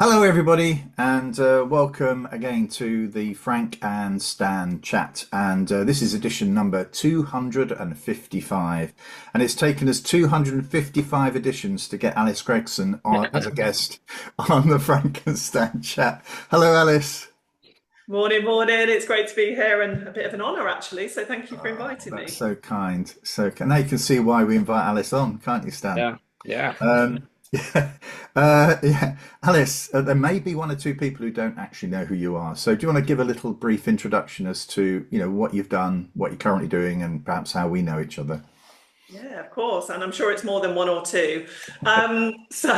Hello, everybody, and welcome again to the Frank and Stan chat. And this is edition number 255. And it's taken us 255 editions to get Alice Gregson on as a guest on the Frank and Stan chat. Hello, Alice. Morning, morning. It's great to be here and a bit of an honour, actually. So thank you for Oh, inviting that's me. so kind. Now you can see why we invite Alice on, can't you, Stan? Yeah, yeah. Yeah, yeah. Alice, there may be one or two people who don't actually know who you are. So, do you want to give a little brief introduction as to, what you've done, what you're currently doing, and perhaps how we know each other? Yeah, of course. And I'm sure it's more than one or two. So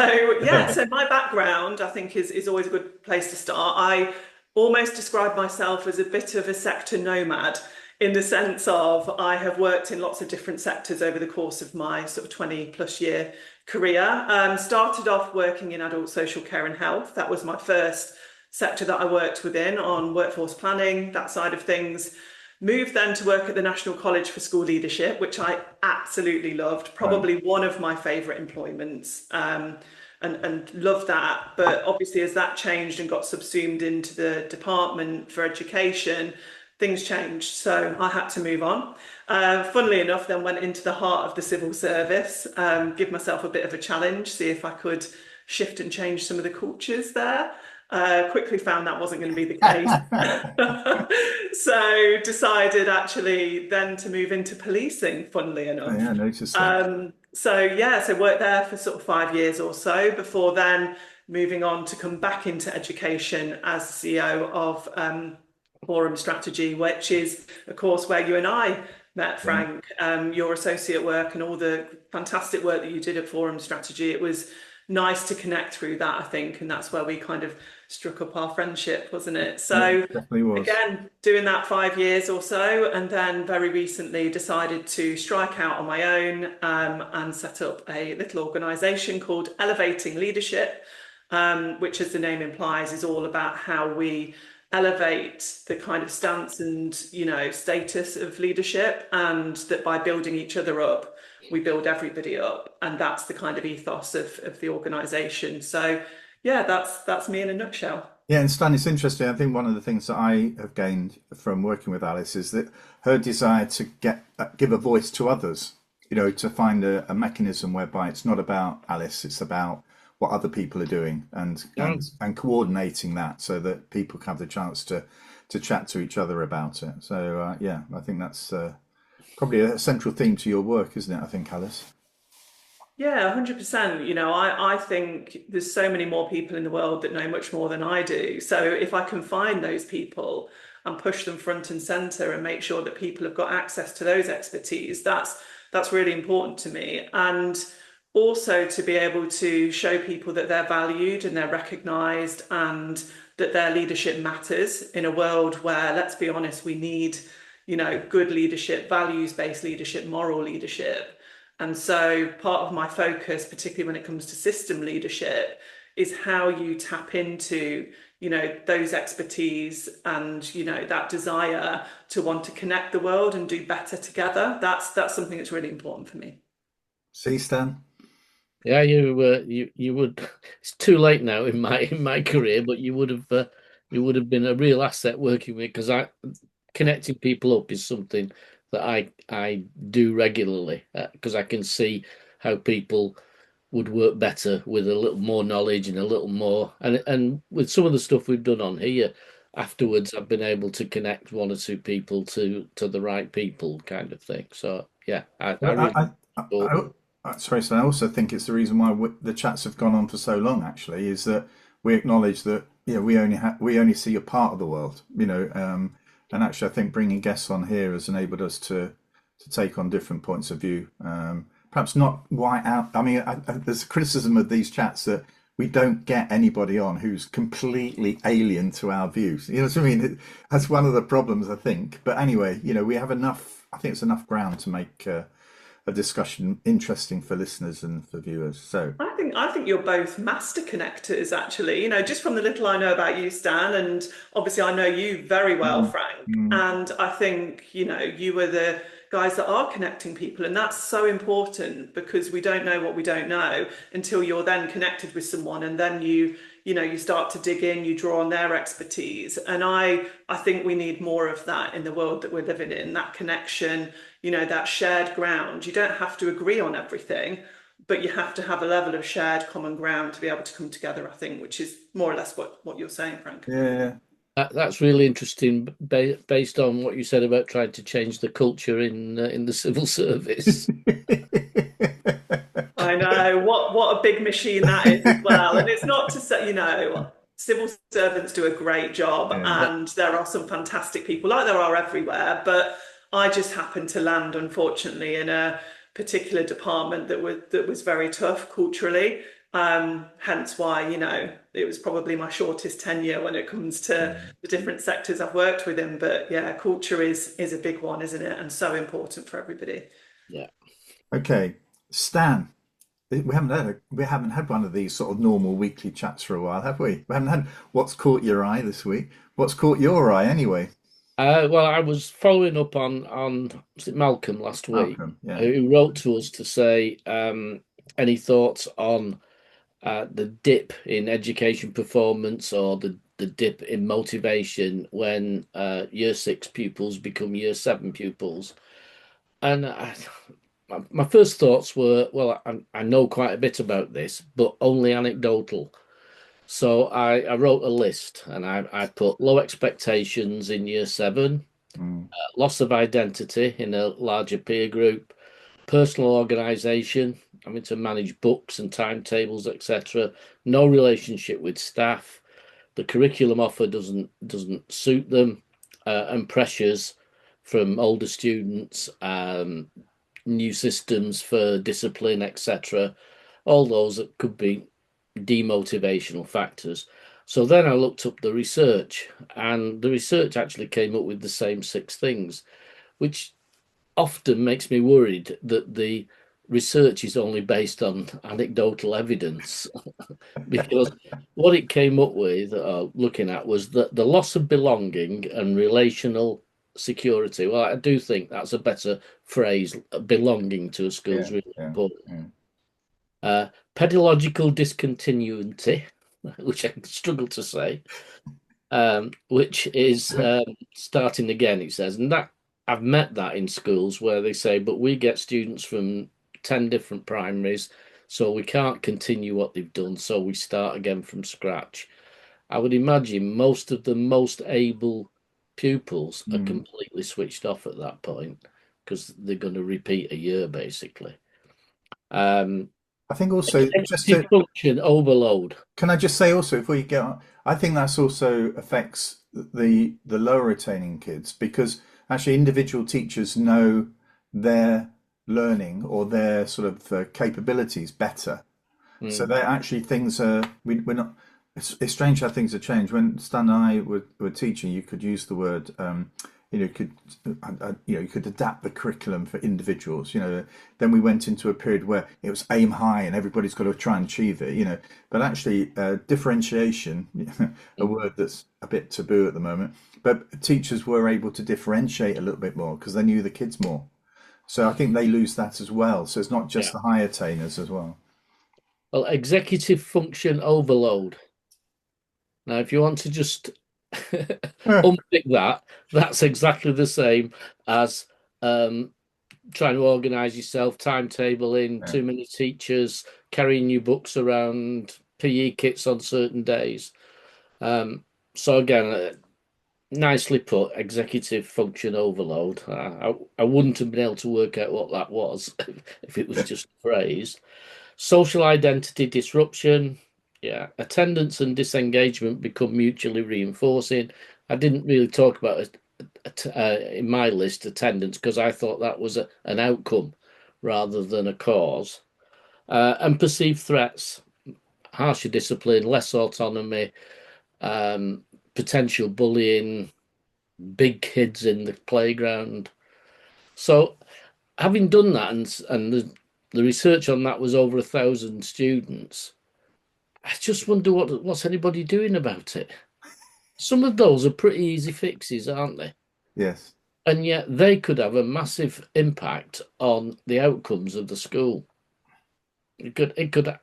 my background, I think, is always a good place to start. I almost describe myself as a bit of a sector nomad in the sense of I have worked in lots of different sectors over the course of my sort of 20 plus year career. Started off working in adult social care and health. That was my first sector that I worked within on workforce planning, that side of things. Moved then to work at the National College for School Leadership, which I absolutely loved, Right. probably one of my favourite employments, and loved that. But obviously, as that changed and got subsumed into the Department for Education, things changed. So I had to move on. Funnily enough, then went into the heart of the civil service, give myself a bit of a challenge, see if I could shift and change some of the cultures there. Quickly found that wasn't going to be the case. So decided actually then to move into policing, funnily enough. Yeah, I noticed that. So worked there for sort of 5 years or so before then moving on to come back into education as CEO of Forum Strategy, which is, of course, where you and I met, Yeah. Frank, your associate work and all the fantastic work that you did at Forum Strategy. It was nice to connect through that, I think, and that's where we kind of struck up our friendship, wasn't it? Yeah, So definitely was. again, doing that 5 years or so, and then very recently decided to strike out on my own and set up a little organisation called Elevating Leadership, which, as the name implies, is all about how we elevate the kind of stance and status of leadership, and that by building each other up, we build everybody up, and that's the kind of ethos of the organisation. So yeah, that's me in a nutshell. Yeah, and Stan, it's interesting. I think one of the things that I have gained from working with Alice is that her desire to give a voice to others, to find a mechanism whereby it's not about Alice, it's about what other people are doing and Yeah. coordinating that so that people have the chance to chat to each other about it. So yeah, I think that's probably a central theme to your work, isn't it? I think, Alice. Yeah, 100%. I think there's so many more people in the world that know much more than I do. So if I can find those people and push them front and center and make sure that people have got access to those expertise, that's really important to me. And also to be able to show people that they're valued and they're recognized and that their leadership matters in a world where, let's be honest, we need, good leadership, values-based leadership, moral leadership. And so part of my focus, particularly when it comes to system leadership, is how you tap into, those expertise and, that desire to want to connect the world and do better together. That's something that's really important for me. See, Stan? Yeah, you would. It's too late now in my career, but you would have been a real asset working with because I connecting people up is something that I do regularly because I can see how people would work better with a little more knowledge and a little more and with some of the stuff we've done on here afterwards I've been able to connect one or two people to the right people kind of thing. So yeah, I Well, really thought sorry, so I also think it's the reason why the chats have gone on for so long. Actually, is that we acknowledge that we only see a part of the world. And actually, I think bringing guests on here has enabled us to take on different points of view. Perhaps not white out. I mean, there's a criticism of these chats that we don't get anybody on who's completely alien to our views. You know what I mean? That's one of the problems, I think. But anyway, we have enough. I think it's enough ground to make a discussion interesting for listeners and for viewers. So, I think you're both master connectors, actually. Just from the little I know about you, Stan, and obviously I know you very well, mm, Frank. mm, And I think, you were the guys that are connecting people, and that's so important because we don't know what we don't know until you're then connected with someone, and then you start to dig in, you draw on their expertise. And I think we need more of that in the world that we're living in, that connection, that shared ground. You don't have to agree on everything, but you have to have a level of shared common ground to be able to come together, I think, which is more or less what you're saying, Frank. Yeah. That's really interesting, based on what you said about trying to change the culture in the civil service. I know what a big machine that is as well. And it's not to say, civil servants do a great job, Yeah. and there are some fantastic people, like there are everywhere. But I just happened to land, unfortunately, in a particular department that was very tough culturally. Hence why, it was probably my shortest tenure when it comes to the different sectors I've worked within. But yeah, culture is a big one, isn't it? And so important for everybody. Yeah. Okay, Stan. We haven't had one of these sort of normal weekly chats for a while, have we? We haven't had what's caught your eye this week. What's caught your eye anyway? Well, I was following up on was it Malcolm last week, Malcolm, yeah. who wrote to us to say any thoughts on the dip in education performance, or the dip in motivation when year 6 pupils become year 7 pupils. And my first thoughts were, well, I know quite a bit about this, but only anecdotal. So I wrote a list, and I put low expectations in year 7, Mm, loss of identity in a larger peer group, personal organisation, having to manage books and timetables, etc. No relationship with staff. The curriculum offer doesn't suit them, and pressures from older students, new systems for discipline, etc. All those that could be demotivational factors. So then I looked up the research, and the research actually came up with the same 6 things, which often makes me worried that the research is only based on anecdotal evidence. Because what it came up with, looking at, was that the loss of belonging and relational security. Well, I do think that's a better phrase. Belonging to a school yeah, is really yeah, important. yeah. Pedagogical discontinuity, which I struggle to say, which is starting again, it says. And that I've met that in schools where they say, but we get students from 10 different primaries, so we can't continue what they've done, so we start again from scratch. I would imagine most of the most able pupils are Mm. completely switched off at that point, because they're going to repeat a year, basically. I think also just Executive to function overload. can I just say also before you get on, I think that's also affects the lower retaining kids because actually individual teachers know their learning or their sort of capabilities better. So Mm. they're actually things we're not. It's strange how things have changed. When Stan and I were teaching, you could use the word could you could adapt the curriculum for individuals. Then we went into a period where it was aim high and everybody's got to try and achieve it. But actually differentiation, a Mm. word that's a bit taboo at the moment. But teachers were able to differentiate a little bit more because they knew the kids more. So I think they lose that as well. So it's not just Yeah. the high attainers as well. Well, executive function overload. Now, if you want to just unpick that, that's exactly the same as trying to organise yourself, timetabling, Yeah. too many teachers, carrying your books around, PE kits on certain days. So again, nicely put, executive function overload. I wouldn't have been able to work out what that was if it was just a phrase. Social identity disruption. Yeah, attendance and disengagement become mutually reinforcing. I didn't really talk about it in my list attendance because I thought that was an outcome rather than a cause. And perceived threats, harsher discipline, less autonomy, potential bullying, big kids in the playground. So, having done that, and the research on that was over 1,000 students, I just wonder what's anybody doing about it. Some of those are pretty easy fixes, aren't they? Yes. And yet they could have a massive impact on the outcomes of the school. It could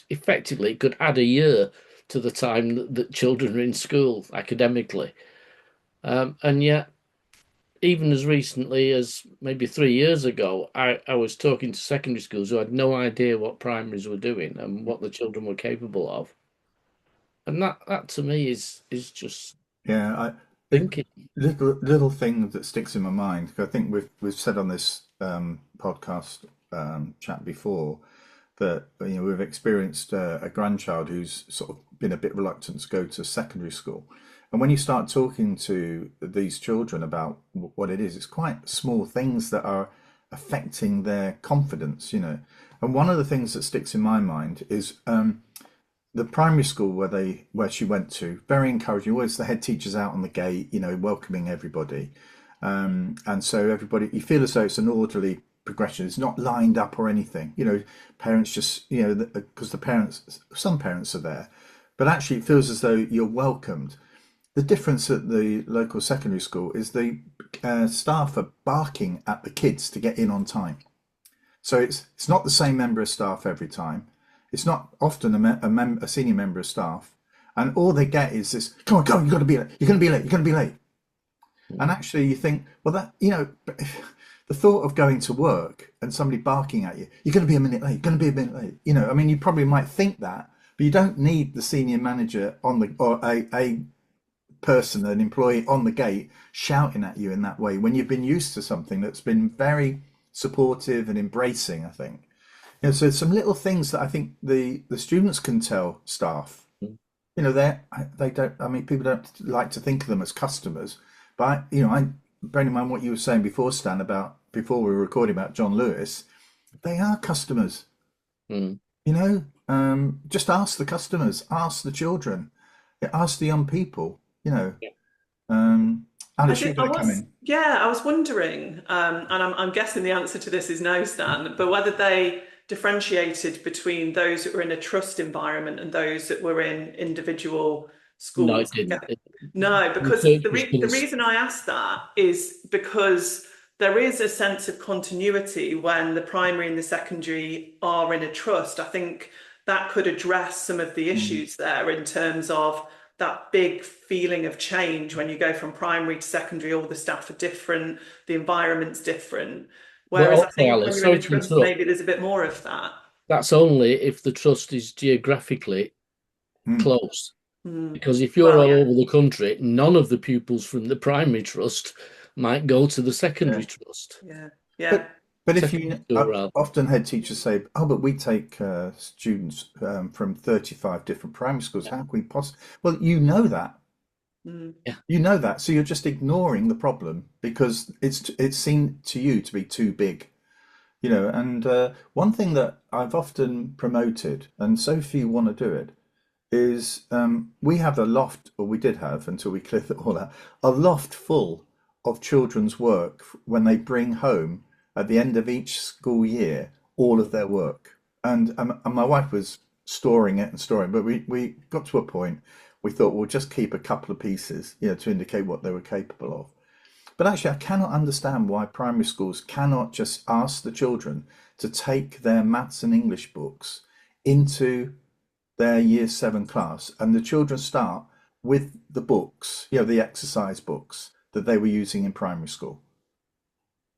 effectively it could add a year to the time that children are in school academically. And yet, even as recently as maybe 3 years ago, I was talking to secondary schools who had no idea what primaries were doing and what the children were capable of. And that to me is just Yeah, thinking. little thing that sticks in my mind. 'Cause I think we've said on this podcast chat before that we've experienced a grandchild who's sort of been a bit reluctant to go to secondary school, and when you start talking to these children about what it is, it's quite small things that are affecting their confidence, And one of the things that sticks in my mind is the primary school where she went to, very encouraging. Always the head teacher's out on the gate, welcoming everybody, and so everybody, you feel as though it's an orderly progression. It's not lined up or anything. Parents just because some parents are there, but actually it feels as though you're welcomed. The difference at the local secondary school is the staff are barking at the kids to get in on time. So it's not the same member of staff every time. It's not often a senior member of staff, and all they get is this: "Come on, you've got to be late. You're going to be late. You're going to be late." And actually, you think, well, the thought of going to work and somebody barking at you, "You're going to be a minute late. You're going to be a minute late." I mean, you probably might think that, but you don't need the senior manager or a person, an employee on the gate, shouting at you in that way when you've been used to something that's been very supportive and embracing, I think. So some little things that I think the students can tell staff. They don't. I mean, people don't like to think of them as customers, but bearing in mind what you were saying before, Stan, about before we were recording about John Lewis, they are customers. Mm. Just ask the customers, ask the children, ask the young people. Alice, you're going to come in. Yeah, I was wondering, and I'm guessing the answer to this is no, Stan, but whether they differentiated between those that were in a trust environment and those that were in individual No, it schools. didn't. No, because Research the reason I asked that is because there is a sense of continuity when the primary and the secondary are in a trust. I think that could address some of the issues there in terms of that big feeling of change when you go from primary to secondary. All the staff are different, the environment's different. But Whereas I also, think when Alice, you're in a sorry to trust, interrupt. maybe there's a bit more of that. That's only if the trust is geographically close. Because if you're all over the country, none of the pupils from the primary trust might go to the secondary trust. Yeah. But if often head teachers say, "Oh, but we take students from 35 different primary schools. How can we possibly?" Well, you know that. Yeah. You know that, so you're just ignoring the problem because it's seen to you to be too big. And one thing that I've often promoted, and so few want to do it, is we have a loft, or we did have until we cleared it all out, a loft full of children's work when they bring home at the end of each school year all of their work. And my wife was storing it and storing, but we got to a point we thought we'll just keep a couple of pieces, to indicate what they were capable of. But actually, I cannot understand why primary schools cannot just ask the children to take their maths and English books into their year 7 class, and the children start with the books, the exercise books that they were using in primary school.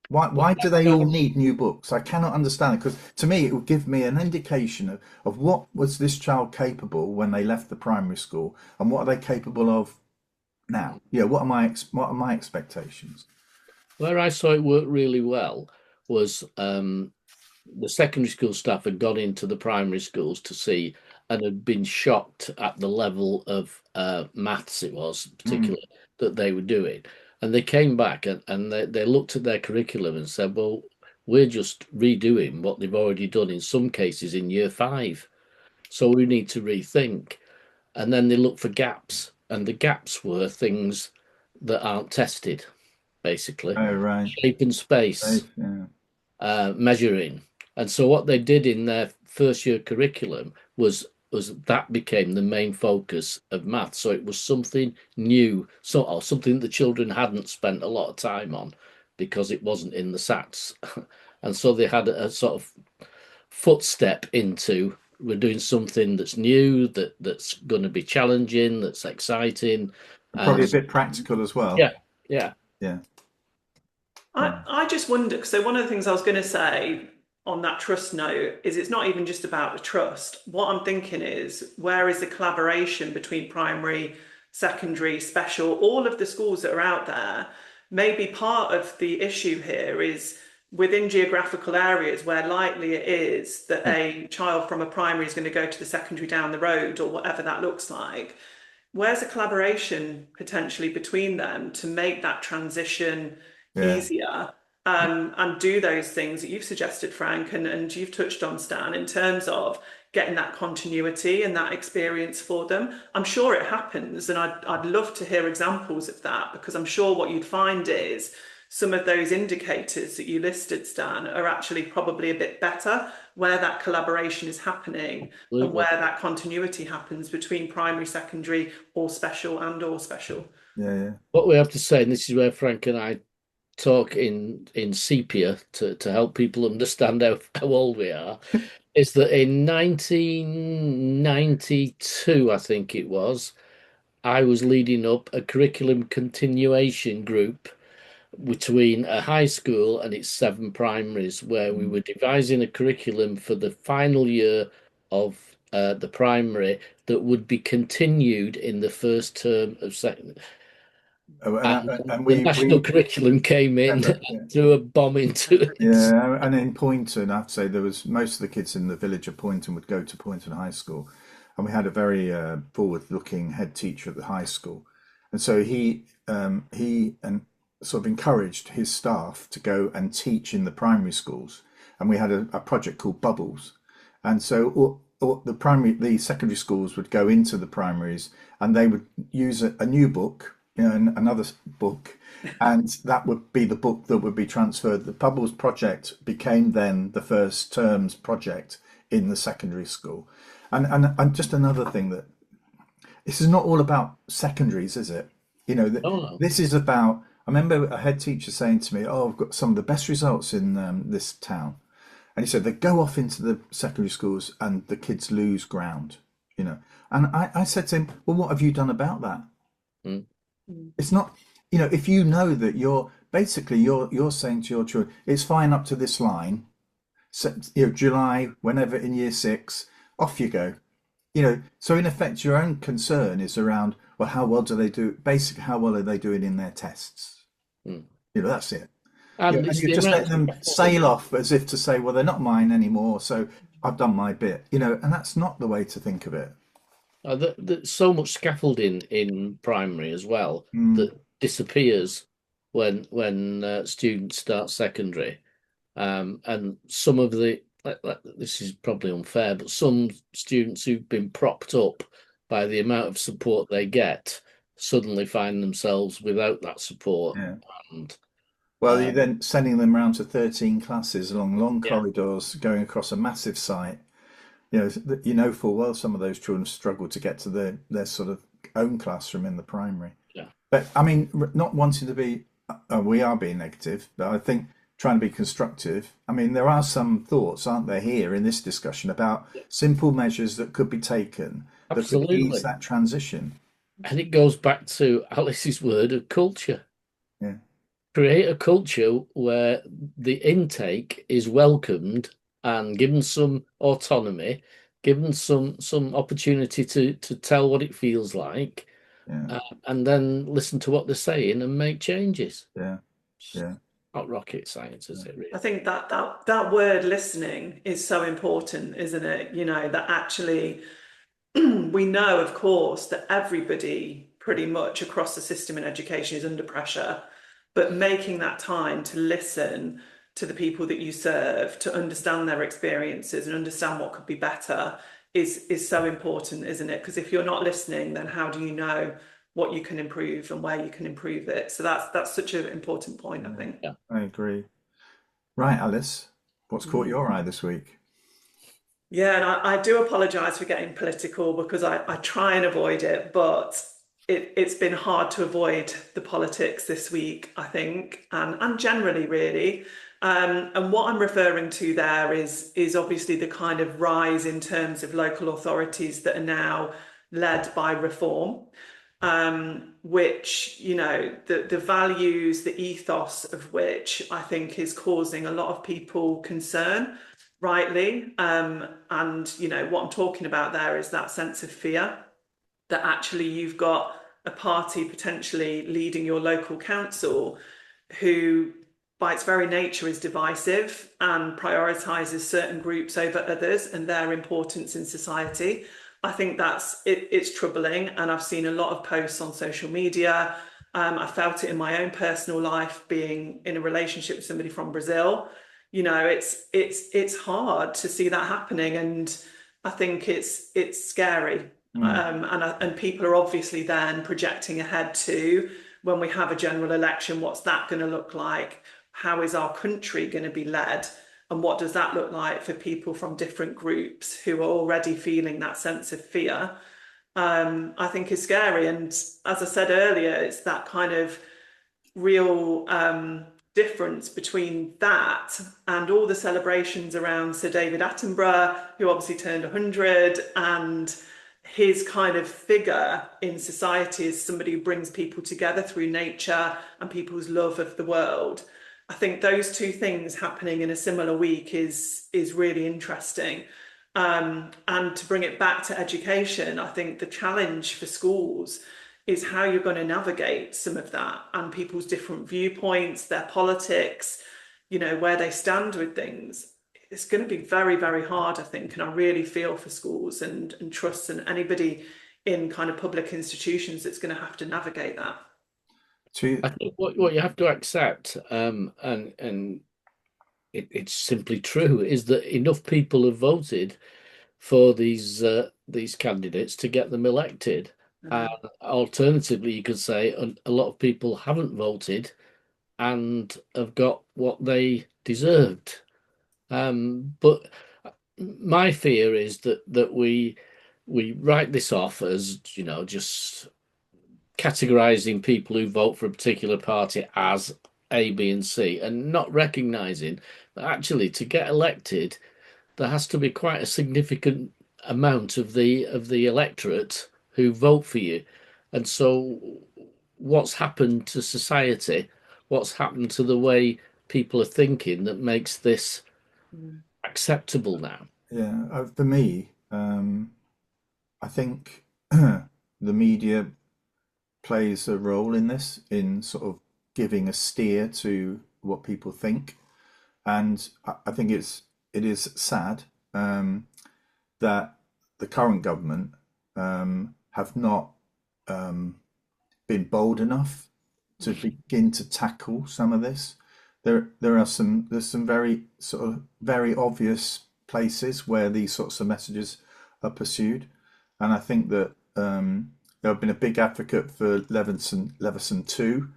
Why do they all need new books? I cannot understand it, because to me it would give me an indication of what was this child capable when they left the primary school, and what are they capable of now? What are my expectations? Where I saw it work really well was the secondary school staff had gone into the primary schools to see and had been shocked at the level of maths it was particularly that they were doing. And they came back and they looked at their curriculum and said, well, we're just redoing what they've already done in some cases in year 5. So we need to rethink. And then they looked for gaps. And the gaps were things that aren't tested, basically. Oh, right. Shape and space, measuring. And so what they did in their first year curriculum was that became the main focus of maths. So it was something new, or something the children hadn't spent a lot of time on because it wasn't in the SATs. And so they had a sort of footstep into we're doing something that's new, that's going to be challenging, that's exciting, Probably a and bit practical as well. yeah, yeah. Yeah. Wow. I just wonder, so one of the things I was going to say on that trust note is it's not even just about the trust. What I'm thinking is, where is the collaboration between primary, secondary, special, all of the schools that are out there? Maybe part of the issue here is within geographical areas where likely it is that a child from a primary is going to go to the secondary down the road or whatever that looks like. Where's a collaboration potentially between them to make that transition Yeah. easier, and do those things that you've suggested, Frank, and you've touched on, Stan, in terms of getting that continuity and that experience for them? I'm sure it happens, and I'd love to hear examples of that, because I'm sure what you'd find is some of those indicators that you listed, Stan, are actually probably a bit better where that collaboration is happening and Absolutely. where that continuity happens between primary, secondary, or special and or special. Yeah. Yeah. What we have to say, and this is where Frank and I talk in sepia to help people understand how old we are, is that in 1992, I think it was, I was leading up a curriculum continuation group between a high school and its 7 primaries, where we were devising a curriculum for the final year of the primary that would be continued in the first term of second. Oh, And and the we national curriculum came in remember. and Yeah. threw a bomb into it. Yeah, and in Poynton, I have to say there was most of the kids in the village of Poynton would go to Poynton High School, and we had a very forward-looking head teacher at the high school, and so he and sort of encouraged his staff to go and teach in the primary schools, and we had a project called Bubbles, and so all the secondary schools would go into the primaries, and they would use a new book, another book, and that would be the book that would be transferred. The Bubbles project became then the first term's project in the secondary school. And just another thing, that this is not all about secondaries, is it? Oh, no. This is about. I remember a head teacher saying to me, "Oh, I've got some of the best results in this town," and he said they go off into the secondary schools and the kids lose ground. And I said to him, "Well, what have you done about that?" Mm. It's not, if you know that you're saying to your children, it's fine up to this line, so, July, whenever in year 6, off you go. So in effect, your own concern is around, well, how well do they do? Basically, how well are they doing in their tests? Mm. That's it. And And it's you the just let amount them sail off as if to say, well, they're not mine anymore, so I've done my bit. And that's not the way to think of it. there's so much scaffolding in primary as well Mm, that disappears when students start secondary. And some of this is probably unfair, but some students who've been propped up by the amount of support they get suddenly find themselves without that support. yeah. And Well, uh, you're then sending them around to 13 classes along long yeah, corridors, going across a massive site. Full well some of those children struggle to get to their sort of own classroom in the primary. yeah, But I mean, not wanting to be, we are being negative, but I think trying to be constructive. I mean, there are some thoughts, aren't there, here in this discussion about simple measures that could be taken that could ease absolutely. that transition. And it goes back to Alice's word of culture. Yeah, Create a culture where the intake is welcomed and given some autonomy, given some opportunity to tell what it feels like, yeah, and then listen to what they're saying and make changes. yeah, It's yeah, not rocket science, is it, I really? think that word listening is so important, isn't it? That actually we know, of course, that everybody pretty much across the system in education is under pressure, but making that time to listen to the people that you serve, to understand their experiences and understand what could be better is so important, isn't it? Because if you're not listening, then how do you know what you can improve and where you can improve it? So that's such an important point, I yeah. think. Yeah. I agree. Right, Alice, what's caught Mm. your eye this week? Yeah, and I do apologise for getting political because I try and avoid it, but it's been hard to avoid the politics this week, I think, and generally, really. And what I'm referring to there is obviously the kind of rise in terms of local authorities that are now led by reform, which, the values, the ethos of which I think is causing a lot of people concern, rightly. And, what I'm talking about there is that sense of fear that actually you've got a party potentially leading your local council who, by its very nature, is divisive and prioritises certain groups over others and their importance in society. I think it's troubling, and I've seen a lot of posts on social media. I felt it in my own personal life, being in a relationship with somebody from Brazil. It's hard to see that happening, and I think it's scary. Mm. And people are obviously then projecting ahead to when we have a general election, what's that going to look like? How is our country going to be led? And what does that look like for people from different groups who are already feeling that sense of fear? I think is scary. And as I said earlier, it's that kind of real difference between that and all the celebrations around Sir David Attenborough, who obviously turned 100, and his kind of figure in society as somebody who brings people together through nature and people's love of the world. I think those two things happening in a similar week is really interesting. And to bring it back to education, I think the challenge for schools is how you're going to navigate some of that and people's different viewpoints, their politics, where they stand with things. It's going to be very, very hard, I think, and I really feel for schools and trusts and anybody in kind of public institutions that's going to have to navigate that. I think what you have to accept, and it's simply true, is that enough people have voted for these candidates to get them elected. And alternatively, you could say a lot of people haven't voted and have got what they deserved. But my fear is that we write this off as, just categorizing people who vote for a particular party as A, B, and C, and not recognizing that actually to get elected, there has to be quite a significant amount of the electorate who vote for you. And so what's happened to society, what's happened to the way people are thinking that makes this acceptable now? Yeah, for me, I think the media plays a role in this, in sort of giving a steer to what people think, and I think it is sad that the current government have not been bold enough to begin to tackle some of this. There's some very sort of very obvious places where these sorts of messages are pursued, and I think that I've been a big advocate for Leveson 2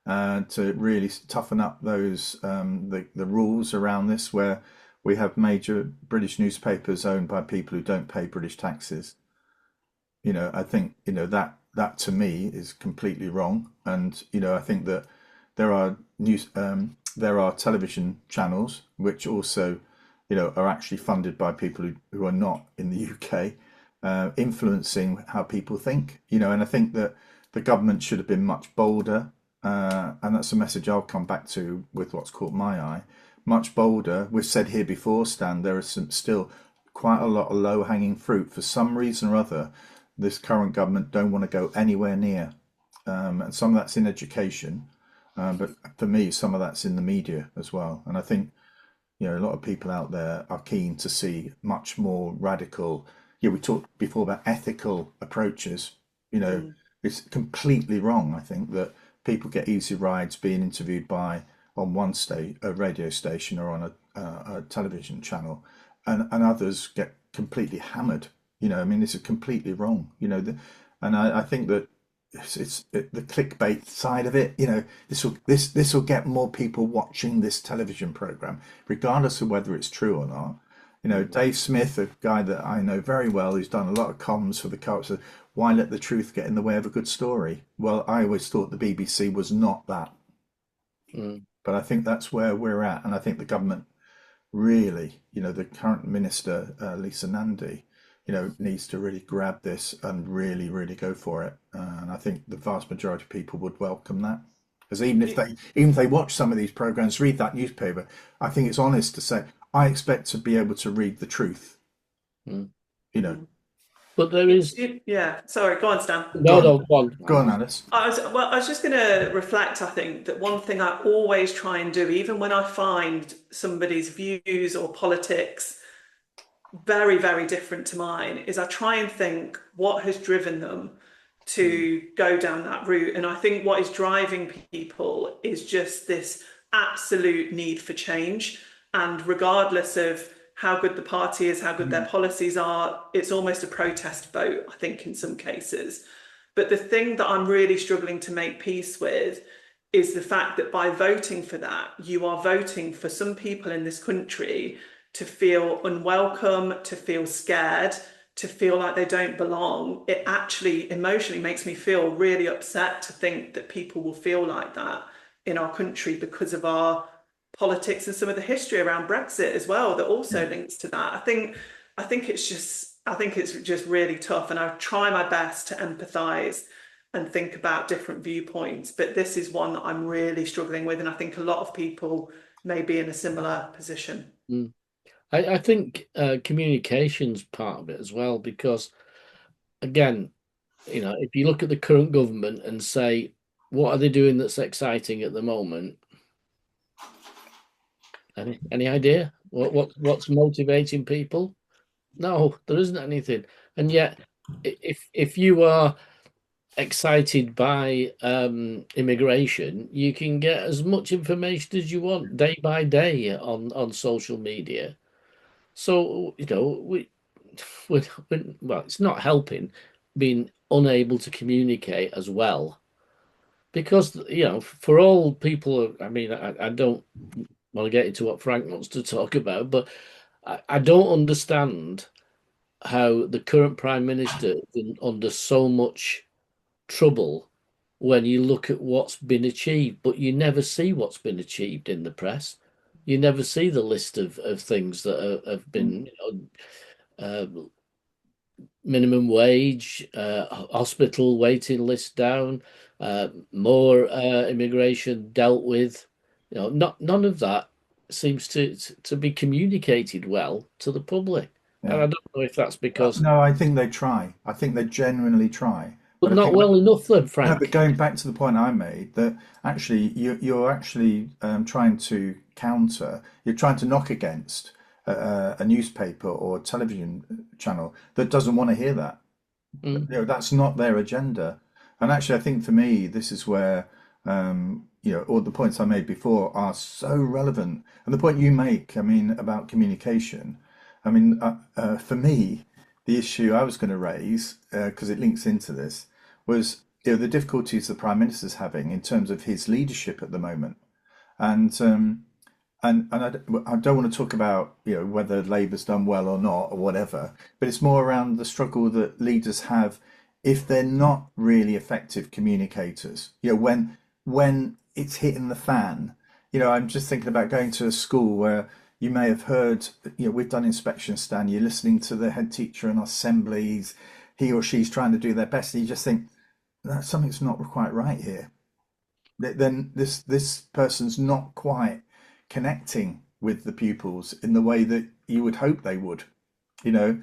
to really toughen up those the rules around this, where we have major British newspapers owned by people who don't pay British taxes. I think that to me is completely wrong, and I think that there are there are television channels which also are actually funded by people who are not in the UK, influencing how people think. And I think that the government should have been much bolder, and that's a message I'll come back to with what's caught my eye. Much bolder. We've said here before, Stan, there is still quite a lot of low-hanging fruit. For some reason or other, this current government don't want to go anywhere near. And some of that's in education, but for me, some of that's in the media as well. And I think, a lot of people out there are keen to see much more radical. Yeah, we talked before about ethical approaches. It's completely wrong, I think, that people get easy rides being interviewed on one a radio station or on a television channel, and others get completely hammered. This is completely wrong. And I think that it's the clickbait side of it. This will get more people watching this television program, regardless of whether it's true or not. Dave Smith, a guy that I know very well, who's done a lot of comms for the culture. Why let the truth get in the way of a good story? Well, I always thought the BBC was not that. But I think that's where we're at, and I think the government really, the current minister, Lisa Nandy, needs to really grab this and really, really go for it. And I think the vast majority of people would welcome that. Because even if they watch some of these programs, read that newspaper, I think it's honest to say, I expect to be able to read the truth. Mm. You know, But there is Yeah, sorry, go on, Stan. go no, on, no, go on. go on, Alice. I was just going to reflect. I think that one thing I always try and do, even when I find somebody's views or politics very, very different to mine, is I try and think what has driven them to go down that route. And I think what is driving people is just this absolute need for change. And regardless of how good the party is, how good their policies are, it's almost a protest vote, I think, in some cases. But the thing that I'm really struggling to make peace with is the fact that by voting for that, you are voting for some people in this country to feel unwelcome, to feel scared, to feel like they don't belong. It actually emotionally makes me feel really upset to think that people will feel like that in our country because of our politics and some of the history around Brexit as well that also links to that. I think it's just really tough, and I try my best to empathise and think about different viewpoints, but this is one that I'm really struggling with, and I think a lot of people may be in a similar position. Mm. I think communication's part of it as well, because again, if you look at the current government and say, what are they doing that's exciting at the moment? Any idea? What's motivating people? No, there isn't anything. And yet, if you are excited by immigration, you can get as much information as you want day by day on social media. So, well, it's not helping being unable to communicate as well. Because, for all people, I mean, I don't want to get into what Frank wants to talk about, but I don't understand how the current Prime Minister is under so much trouble when you look at what's been achieved, but you never see what's been achieved in the press. You never see the list of things that have been, uh, minimum wage, hospital waiting list down, more immigration dealt with. None of that seems to be communicated well to the public. And Yeah. I don't know if that's because, No, I think they try. I think they genuinely try. but But I not think well enough then, no, but Frank. going back to the point I made, that actually you're actually trying to counter, you're trying to knock against a newspaper or television channel that doesn't want to hear that. Mm, That's not their agenda. And actually, I think for me, this is where all the points I made before are so relevant. And the point you make, I mean, about communication, I mean, for me, the issue I was going to raise, because it links into this, was the difficulties the Prime Minister's having in terms of his leadership at the moment. And I don't want to talk about whether Labour's done well or not or whatever, but it's more around the struggle that leaders have if they're not really effective communicators. When it's hitting the fan. I'm just thinking about going to a school where you may have heard, we've done inspection, Stan, you're listening to the head teacher in assemblies, he or she's trying to do their best, and you just think that something's not quite right here. Then this person's not quite connecting with the pupils in the way that you would hope they would, you know.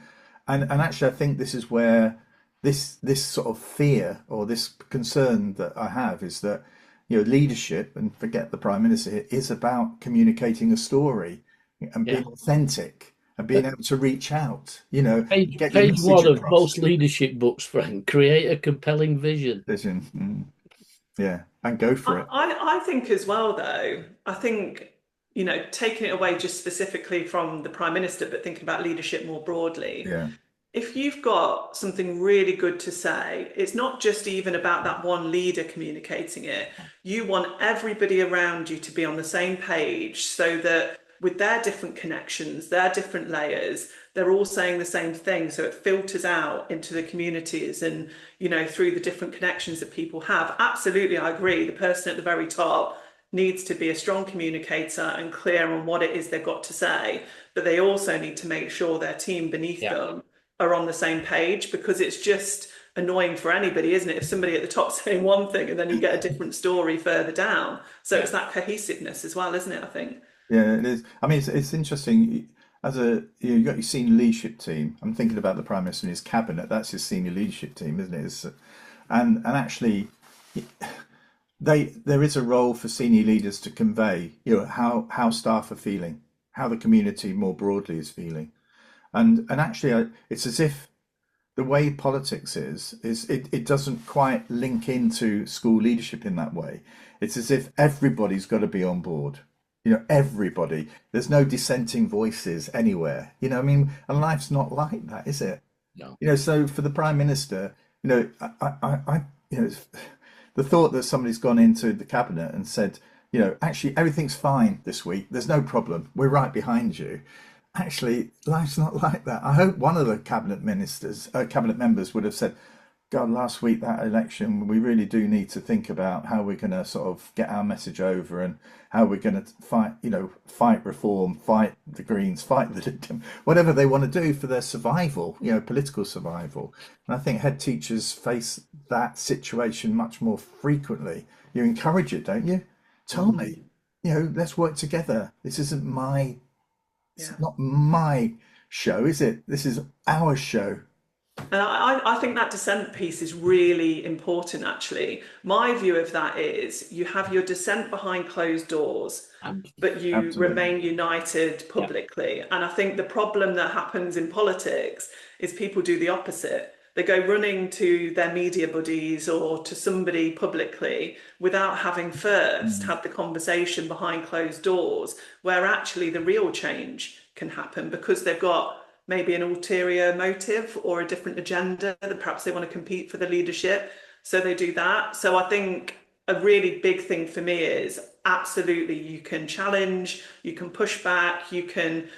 And actually, I think this is where this sort of fear or this concern that I have is that leadership, and forget the Prime Minister here, is about communicating a story and yeah. being authentic and being able to reach out, get your Page message one of across. most leadership books, Frank. Create a compelling vision. Vision, yeah, and go for it. I think as well, though, I think, taking it away just specifically from the Prime Minister, but thinking about leadership more broadly, Yeah, if you've got something really good to say, it's not just even about that one leader communicating it. You want everybody around you to be on the same page so that with their different connections, their different layers, they're all saying the same thing. So it filters out into the communities and, through the different connections that people have. Absolutely, I agree. The person at the very top needs to be a strong communicator and clear on what it is they've got to say, but they also need to make sure their team beneath Yeah. them are on the same page, because it's just annoying for anybody, isn't it? If somebody at the top saying one thing and then you get a different story further down. So Yeah. it's that cohesiveness as well, isn't it? I think. Yeah, it is. I mean, it's interesting. As you got your senior leadership team. I'm thinking about the Prime Minister and his cabinet. That's his senior leadership team, isn't it? And actually, there is a role for senior leaders to convey, how staff are feeling, how the community more broadly is feeling, and actually, it's as if the way politics is it doesn't quite link into school leadership in that way. It's as if everybody's got to be on board. Everybody. There's no dissenting voices anywhere. I mean, and life's not like that, is it? No. So for the Prime Minister, the thought that somebody's gone into the cabinet and said, actually everything's fine this week. There's no problem. We're right behind you. Actually, life's not like that. I hope one of the cabinet members would have said, God, last week that election, we really do need to think about how we're going to sort of get our message over and how we're going to fight reform, fight the Greens, fight whatever they want to do for their survival, political survival. And I think head teachers face that situation much more frequently. You encourage it, don't you? Tell me, let's work together. This isn't it's Yeah. not my show, is it? This is our show. And I think that dissent piece is really important, actually. My view of that is you have your dissent behind closed doors, but you Absolutely. remain united Yeah. publicly. And I think the problem that happens in politics is people do the opposite. They go running to their media buddies or to somebody publicly without having first Mm. had the conversation behind closed doors, where actually the real change can happen because they've got maybe an ulterior motive or a different agenda that perhaps they want to compete for the leadership. So they do that. So I think a really big thing for me is absolutely you can challenge, you can push back, you can,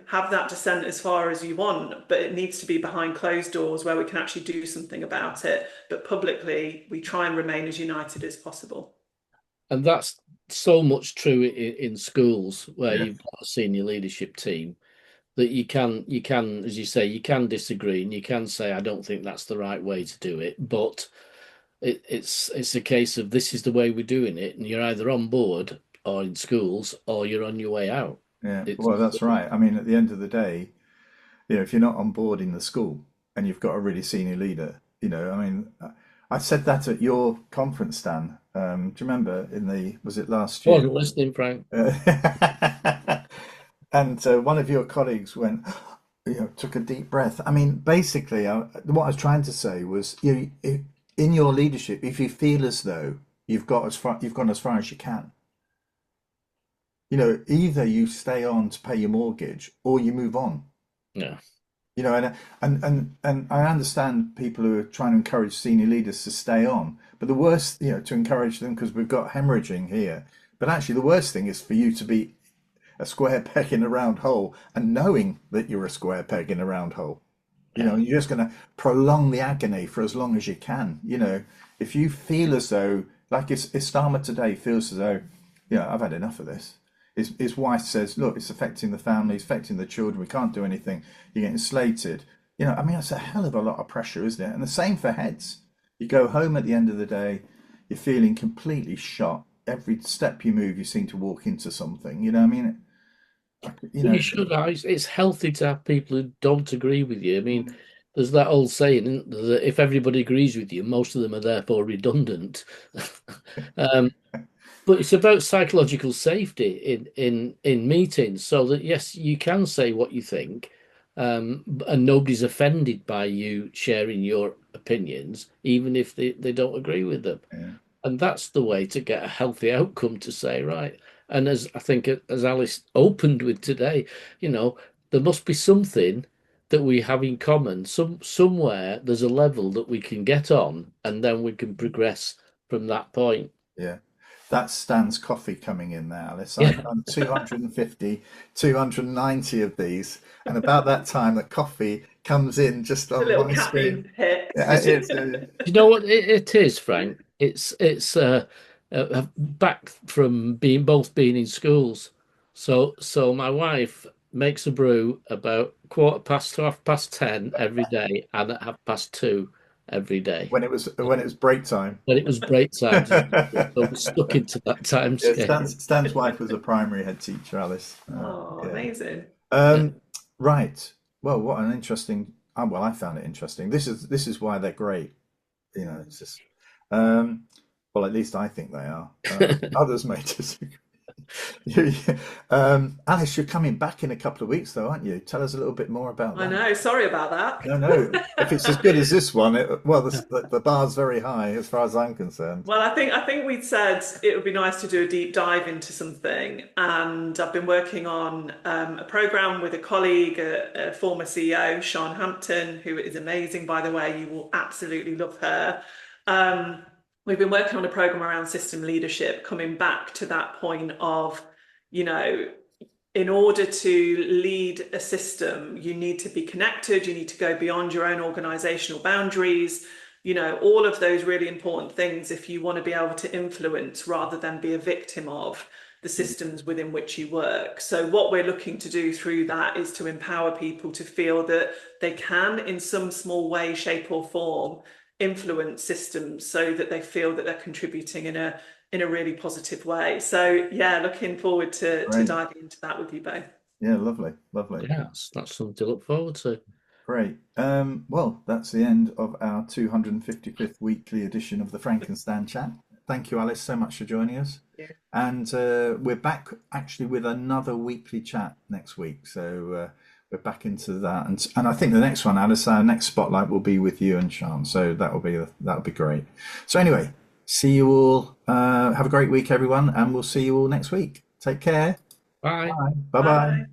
have that dissent as far as you want, but it needs to be behind closed doors where we can actually do something about it. But publicly, we try and remain as united as possible. And that's so much true in schools where Yeah, you've got a senior leadership team that you can, as you say, you can disagree and you can say, I don't think that's the right way to do it. But it's a case of this is the way we're doing it, and you're either on board or in schools or you're on your way out. yeah. It's Well, that's right. I mean, at the end of the day, if you're not on board in the school and you've got a really senior leader, I mean, I said that at your conference, Dan. Do you remember was it last year? wasn't listening, Frank. And one of your colleagues went, took a deep breath. I mean, basically, what I was trying to say was, in your leadership, if you feel as though you've gone as far as you can, either you stay on to pay your mortgage or you move on. Yeah. And I understand people who are trying to encourage senior leaders to stay on, but the worst, to encourage them because we've got hemorrhaging here. But actually, the worst thing is for you to be a square peg in a round hole and knowing that you're a square peg in a round hole. Yeah. And you're just going to prolong the agony for as long as you can. If you feel as though, like Istama today feels as though, I've had enough of this. His wife says, look, it's affecting the family, it's affecting the children, we can't do anything, you're getting slated. I mean, that's a hell of a lot of pressure, isn't it? And the same for heads. You go home at the end of the day, you're feeling completely shot. Every step you move, you seem to walk into something. I mean, You should. It's healthy to have people who don't agree with you. I mean, there's that old saying, isn't there, that if everybody agrees with you, most of them are therefore redundant. um, but it's about psychological safety in meetings, so that yes, you can say what you think, and nobody's offended by you sharing your opinions, even if they don't agree with them. yeah, And that's the way to get a healthy outcome to say, right. And as I think, as Alice opened with today, there must be something that we have in common. Somewhere there's a level that we can get on, and then we can progress from that point. yeah. That's Stan's coffee coming in there, Alice. I've Yeah. done 250, 290 of these, and about that time, the coffee comes in just A on little my screen. caffeine hit. Yeah, it's You know what it is, Frank? It's back from being in schools. So my wife makes a brew about 1/4 past to 10:30 every day, and at 2:30 every day when it was break time. when it was break time. So we're stuck into that time Yeah, scale. Stan's wife was a primary head teacher, Alice. Oh, Yeah. amazing. Yeah. Right. Well, what an interesting. Well, I found it interesting. This is why they're great. It's just. Um, well, at least I think they are. Others may disagree. Alice, you're coming back in a couple of weeks, though, aren't you? Tell us a little bit more about I that. know. Sorry about No, no. If it's as good that. as this one, well, the bar's very high as far as I'm concerned. Well, I think we'd said it would be nice to do a deep dive into something, and I've been working on a program with a colleague, a former CEO, Sean Hampton, who is amazing, by the way. You will absolutely love her. Um, we've been working on a program around system leadership, coming back to that point of, you know, in order to lead a system, you need to be connected, you need to go beyond your own organizational boundaries, all of those really important things if you want to be able to influence rather than be a victim of the systems within which you work. So what we're looking to do through that is to empower people to feel that they can, in some small way, shape or form, influence systems so that they feel that they're contributing in a really positive way. So yeah, looking forward to Great. diving into that with you both. Yeah, lovely, lovely. Yeah, that's something to look forward to. Great. Well, that's the end of our 255th weekly edition of the Frankenstein Chat. Thank you, Alice, so much for joining us. Yeah. And we're back actually with another weekly chat next week. So we're back into that, and I think the next one, Alice, our next spotlight will be with you and Sean. So that'll be great. So anyway, see you all. Have a great week, everyone, and we'll see you all next week. Take care. Bye. Bye. Bye. Bye. Bye.